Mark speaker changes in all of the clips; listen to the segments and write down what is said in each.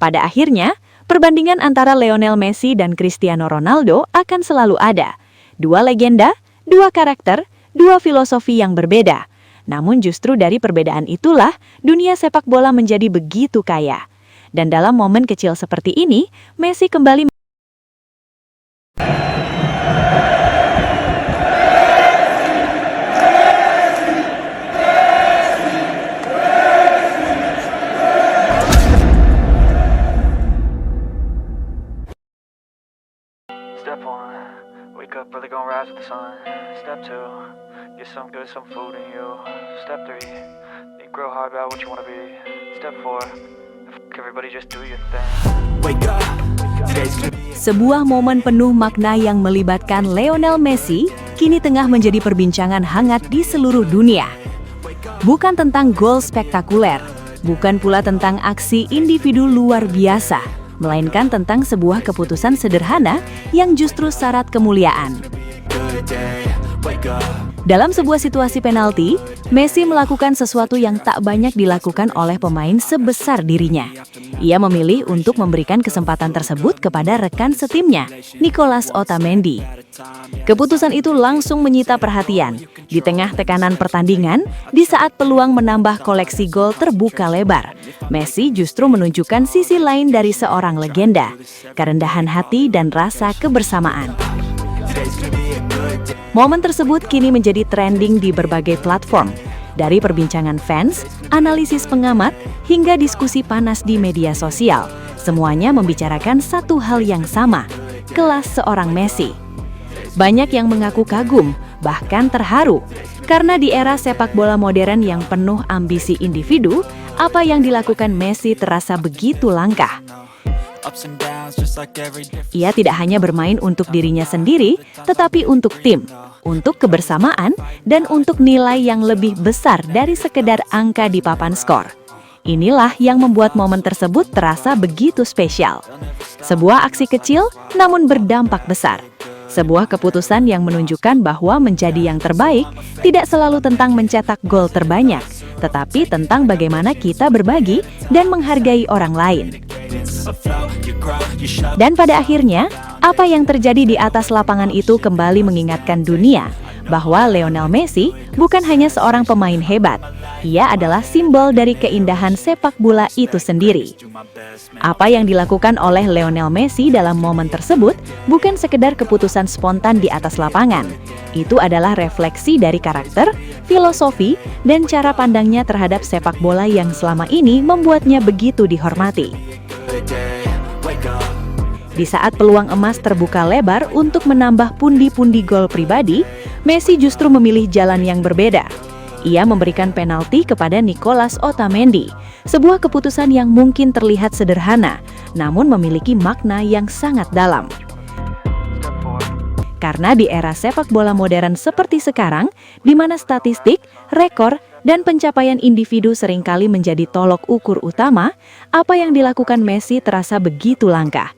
Speaker 1: Pada akhirnya, perbandingan antara Lionel Messi dan Cristiano Ronaldo akan selalu ada. Dua legenda, dua karakter, dua filosofi yang berbeda. Namun justru dari perbedaan itulah dunia sepak bola menjadi begitu kaya. Dan dalam momen kecil seperti ini, Messi kembali
Speaker 2: Step 1, wake up early, gonna rise with the sun. Step 2, get some good, some food in you. Step 3, think real hard about what you wanna be. Step 4, everybody just do your thing. Wake up, today's gonna be
Speaker 1: Sebuah momen penuh makna yang melibatkan Lionel Messi kini tengah menjadi perbincangan hangat di seluruh dunia. Bukan tentang gol spektakuler, bukan pula tentang aksi individu luar biasa, melainkan tentang sebuah keputusan sederhana yang justru syarat kemuliaan. Dalam sebuah situasi penalti, Messi melakukan sesuatu yang tak banyak dilakukan oleh pemain sebesar dirinya. Ia memilih untuk memberikan kesempatan tersebut kepada rekan setimnya, Nicolas Otamendi. Keputusan itu langsung menyita perhatian. Di tengah tekanan pertandingan, di saat peluang menambah koleksi gol terbuka lebar, Messi justru menunjukkan sisi lain dari seorang legenda, kerendahan hati dan rasa kebersamaan. Momen tersebut kini menjadi trending di berbagai platform, dari perbincangan fans, analisis pengamat, hingga diskusi panas di media sosial. Semuanya membicarakan satu hal yang sama, kelas seorang Messi. Banyak yang mengaku kagum, bahkan terharu, karena di era sepak bola modern yang penuh ambisi individu, apa yang dilakukan Messi terasa begitu langka. Ia tidak hanya bermain untuk dirinya sendiri, tetapi untuk tim, untuk kebersamaan, dan untuk nilai yang lebih besar dari sekedar angka di papan skor. Inilah yang membuat momen tersebut terasa begitu spesial. Sebuah aksi kecil, namun berdampak besar. Sebuah keputusan yang menunjukkan bahwa menjadi yang terbaik tidak selalu tentang mencetak gol terbanyak, tetapi tentang bagaimana kita berbagi dan menghargai orang lain. Dan pada akhirnya, apa yang terjadi di atas lapangan itu kembali mengingatkan dunia bahwa Lionel Messi bukan hanya seorang pemain hebat, ia adalah simbol dari keindahan sepak bola itu sendiri. Apa yang dilakukan oleh Lionel Messi dalam momen tersebut bukan sekedar keputusan spontan di atas lapangan. Itu adalah refleksi dari karakter, filosofi, dan cara pandangnya terhadap sepak bola yang selama ini membuatnya begitu dihormati. Di saat peluang emas terbuka lebar untuk menambah pundi-pundi gol pribadi, Messi justru memilih jalan yang berbeda. Ia memberikan penalti kepada Nicolas Otamendi, sebuah keputusan yang mungkin terlihat sederhana, namun memiliki makna yang sangat dalam. Karena di era sepak bola modern seperti sekarang, di mana statistik, rekor, dan pencapaian individu seringkali menjadi tolok ukur utama, apa yang dilakukan Messi terasa begitu langka.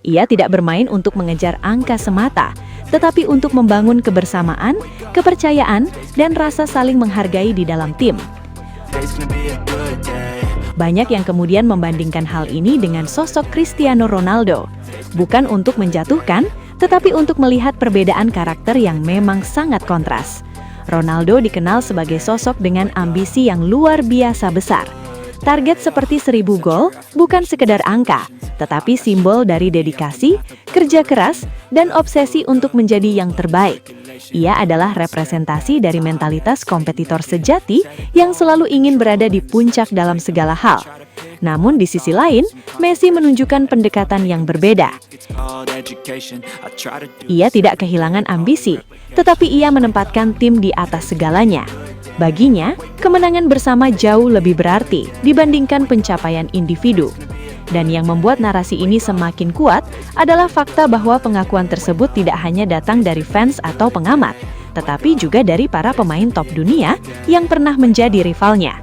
Speaker 1: Ia tidak bermain untuk mengejar angka semata, tetapi untuk membangun kebersamaan, kepercayaan, dan rasa saling menghargai di dalam tim. Banyak yang kemudian membandingkan hal ini dengan sosok Cristiano Ronaldo, bukan untuk menjatuhkan, tetapi untuk melihat perbedaan karakter yang memang sangat kontras. Ronaldo dikenal sebagai sosok dengan ambisi yang luar biasa besar. Target seperti 1000 gol bukan sekedar angka, tetapi simbol dari dedikasi, kerja keras, dan obsesi untuk menjadi yang terbaik. Ia adalah representasi dari mentalitas kompetitor sejati yang selalu ingin berada di puncak dalam segala hal. Namun di sisi lain, Messi menunjukkan pendekatan yang berbeda. Ia tidak kehilangan ambisi, tetapi ia menempatkan tim di atas segalanya. Baginya, kemenangan bersama jauh lebih berarti dibandingkan pencapaian individu. Dan yang membuat narasi ini semakin kuat adalah fakta bahwa pengakuan tersebut tidak hanya datang dari fans atau pengamat, tetapi juga dari para pemain top dunia yang pernah menjadi rivalnya.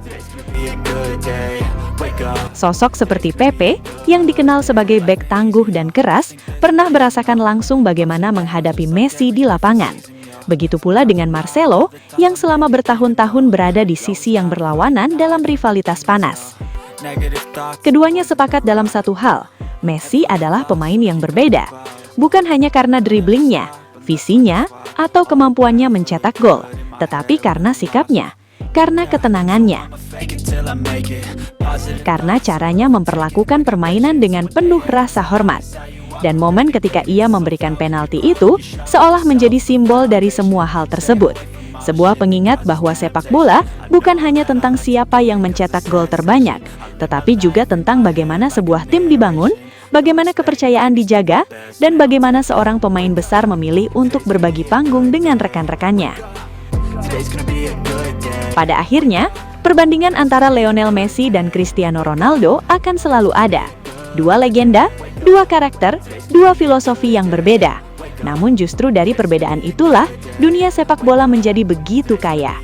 Speaker 1: Sosok seperti Pepe, yang dikenal sebagai bek tangguh dan keras, pernah merasakan langsung bagaimana menghadapi Messi di lapangan. Begitu pula dengan Marcelo, yang selama bertahun-tahun berada di sisi yang berlawanan dalam rivalitas panas.
Speaker 2: Negative thoughts.
Speaker 1: Keduanya sepakat dalam satu hal, Messi adalah pemain yang berbeda. Bukan hanya karena driblingnya, visinya, atau kemampuannya mencetak gol, tetapi karena sikapnya, karena ketenangannya,
Speaker 2: Fake it till I make it. Positive.
Speaker 1: karena caranya memperlakukan permainan dengan penuh rasa hormat. Dan momen ketika ia memberikan penalti itu seolah menjadi simbol dari semua hal tersebut. Sebuah pengingat bahwa sepak bola bukan hanya tentang siapa yang mencetak gol terbanyak, tetapi juga tentang bagaimana sebuah tim dibangun, bagaimana kepercayaan dijaga, dan bagaimana seorang pemain besar memilih untuk berbagi panggung dengan rekan-rekannya.
Speaker 2: Today's gonna be a good day.
Speaker 1: Pada akhirnya, perbandingan antara Lionel Messi dan Cristiano Ronaldo akan selalu ada. Dua legenda, dua karakter, dua filosofi yang berbeda. Namun justru dari perbedaan itulah, dunia sepak bola menjadi begitu kaya.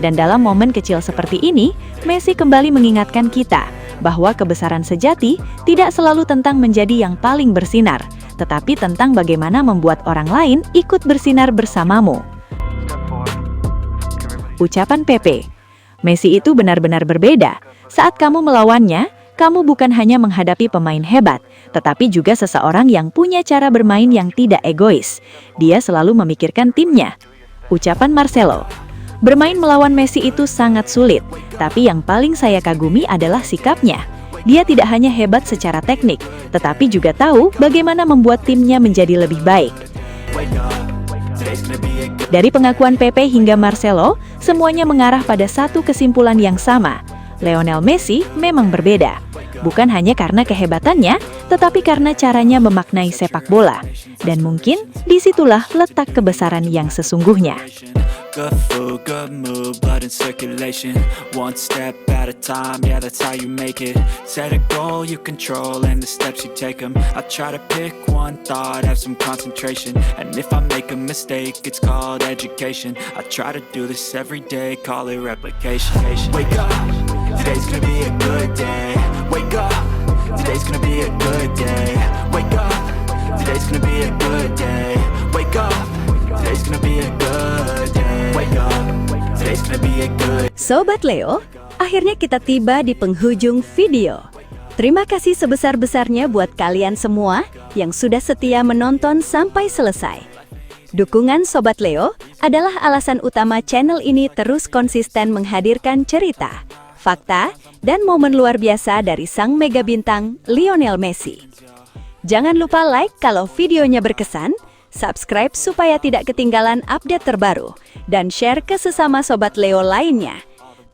Speaker 1: Dan dalam momen kecil seperti ini, Messi kembali mengingatkan kita bahwa kebesaran sejati tidak selalu tentang menjadi yang paling bersinar, tetapi tentang bagaimana membuat orang lain ikut bersinar bersamamu. Ucapan Pepe, Messi itu benar-benar berbeda. Saat kamu melawannya, kamu bukan hanya menghadapi pemain hebat, tetapi juga seseorang yang punya cara bermain yang tidak egois. Dia selalu memikirkan timnya. Ucapan Marcelo, bermain melawan Messi itu sangat sulit, tapi yang paling saya kagumi adalah sikapnya. Dia tidak hanya hebat secara teknik, tetapi juga tahu bagaimana membuat timnya menjadi lebih baik.
Speaker 2: Wake up. Today's gonna be a good.
Speaker 1: Dari pengakuan Pepe hingga Marcelo, semuanya mengarah pada satu kesimpulan yang sama. Lionel Messi memang berbeda. Bukan hanya karena kehebatannya, tetapi karena caranya memaknai sepak bola. Dan mungkin disitulah letak kebesaran yang sesungguhnya.
Speaker 2: Good food, good mood, blood in circulation. One step at a time, yeah, that's how you make it. Set a goal you control and the steps you take them. I try to pick one thought, have some concentration. And if I make a mistake, it's called education. I try to do this every day, call it replication. Wake up, today's gonna be a good day. Wake up, today's gonna be a good day. Wake up, today's gonna be a good day. Wake up, today's gonna be a good day. Wake up, today's gonna be a good.
Speaker 3: Sobat Leo, akhirnya kita tiba di penghujung video. Terima kasih sebesar-besarnya buat kalian semua yang sudah setia menonton sampai selesai. Dukungan Sobat Leo adalah alasan utama channel ini terus konsisten menghadirkan cerita, fakta, dan momen luar biasa dari sang mega bintang Lionel Messi. Jangan lupa like kalau videonya berkesan, subscribe supaya tidak ketinggalan update terbaru, dan share ke sesama Sobat Leo lainnya.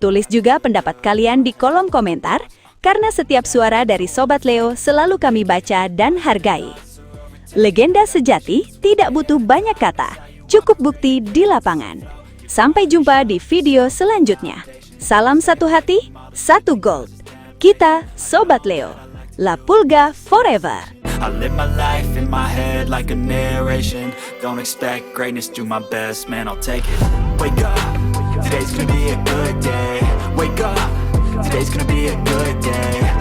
Speaker 3: Tulis juga pendapat kalian di kolom komentar, karena setiap suara dari Sobat Leo selalu kami baca dan hargai. Legenda sejati tidak butuh banyak kata, cukup bukti di lapangan. Sampai jumpa di video selanjutnya. Salam satu hati, satu gold. Kita Sobat Leo. La Pulga forever.
Speaker 2: I live my life in my head like a narration. Don't expect greatness, do my best, man, I'll take it. Wake up, today's gonna be a good day. Wake up, today's gonna be a good day.